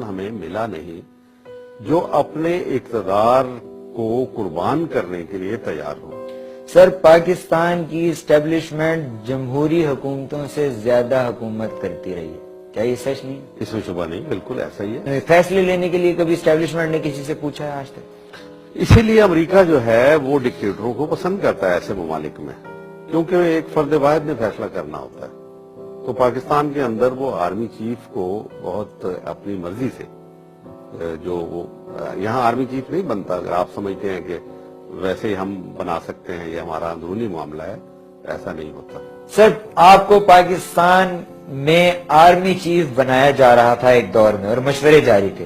ہمیں ملا نہیں جو اپنے اقتدار کو قربان کرنے کے لیے تیار ہو۔ سر، پاکستان کی اسٹیبلشمنٹ جمہوری حکومتوں سے زیادہ حکومت کرتی رہی ہے، کیا یہ سچ نہیں؟ اس میں شبہ نہیں، بالکل ایسا ہی ہے۔ فیصلے لینے کے لیے کبھی اسٹیبلشمنٹ نے کسی سے پوچھا ہے آج تک؟ اسی لیے امریکہ جو ہے وہ ڈکٹیٹروں کو پسند کرتا ہے ایسے ممالک میں، کیونکہ ایک فرد واحد نے فیصلہ کرنا ہوتا ہے۔ تو پاکستان کے اندر وہ آرمی چیف کو بہت اپنی مرضی سے جو یہاں آرمی چیف نہیں بنتا، اگر آپ سمجھتے ہیں کہ ویسے ہی ہم بنا سکتے ہیں، یہ ہمارا اندرونی معاملہ ہے، ایسا نہیں ہوتا۔ سر، آپ کو پاکستان میں آرمی چیف بنایا جا رہا تھا ایک دور میں اور مشورے جاری تھے،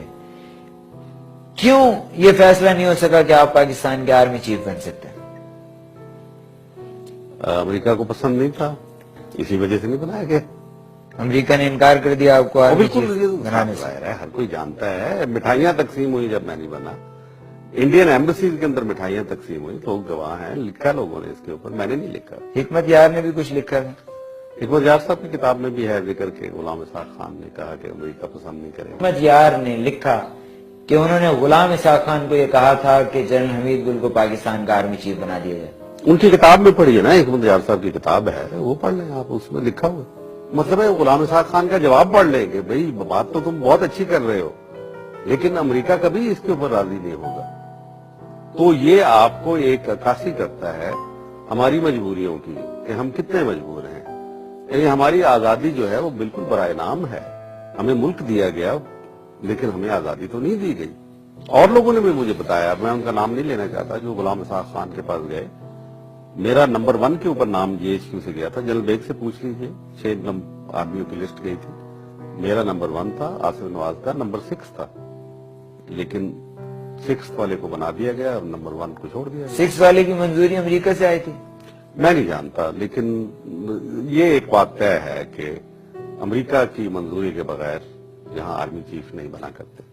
کیوں یہ فیصلہ نہیں ہو سکا کہ آپ پاکستان کے آرمی چیف بن سکتے ہیں؟ امریکہ کو پسند نہیں تھا، اسی وجہ سے نہیں بنایا گیا۔ امریکہ نے انکار کر دیا آپ کو آرمی چیف بالکل بنانے سے؟ ظاہر ہے، ہر کوئی جانتا ہے، مٹھائیاں تقسیم ہوئی جب میں نہیں بنا، انڈین ایمبیسیز کے اندر مٹھائیاں تقسیم ہوئی، لوگ گواہ ہیں، لکھا لوگوں نے اس کے اوپر، میں نے نہیں لکھا۔ حکمت یار نے بھی کچھ لکھا ہے؟ حکمت یار صاحب کی کتاب میں بھی ہے ذکر کہ غلام اسحاق خان نے کہا کہ امریکہ پسند نہیں کرے۔ حکمت یار نے لکھا کہ انہوں نے غلام اسحاق خان کو یہ کہا تھا کہ جنرل حمید گل کو پاکستان کا آرمی چیف بنا دیا جائے۔ ان کی کتاب میں پڑھی ہے نا، حکمت یار صاحب کی کتاب ہے، وہ پڑھ لیں آپ، اس میں لکھا ہوا ہے۔ مطلب ہے غلام اسحاق خان کا جواب پڑھ لیں کہ بھئی بات تو تم بہت اچھی کر رہے ہو، لیکن امریکہ کبھی اس کے اوپر راضی نہیں ہوگا۔ تو یہ آپ کو ایک عکاسی کرتا ہے ہماری مجبوریوں کی کہ ہم کتنے مجبور ہیں۔ یعنی ہماری آزادی جو ہے وہ بالکل برائے نام ہے، ہمیں ملک دیا گیا لیکن ہمیں آزادی تو نہیں دی گئی۔ اور لوگوں نے بھی مجھے بتایا، میں ان کا نام نہیں لینا چاہتا، جو غلام اسحاق خان کے پاس گئے، میرا نمبر 1 کے اوپر نام جی ایچ کیو سے گیا تھا، جنرل بیگ سے پوچھ لیجیے، 6 آدمیوں کی لسٹ گئی تھی، میرا نمبر 1 تھا، آصف نواز کا نمبر 6 تھا، لیکن 6 والے کو بنا دیا گیا اور نمبر 1 کو چھوڑ دیا گیا۔ 6 والے کی منظوری امریکہ سے آئی تھی؟ میں نہیں جانتا، لیکن یہ ایک بات طے ہے کہ امریکہ کی منظوری کے بغیر یہاں آرمی چیف نہیں بنا کرتے۔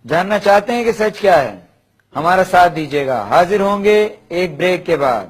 جاننا چاہتے ہیں کہ سچ کیا ہے؟ ہمارا ساتھ دیجیے گا، حاضر ہوں گے ایک بریک کے بعد۔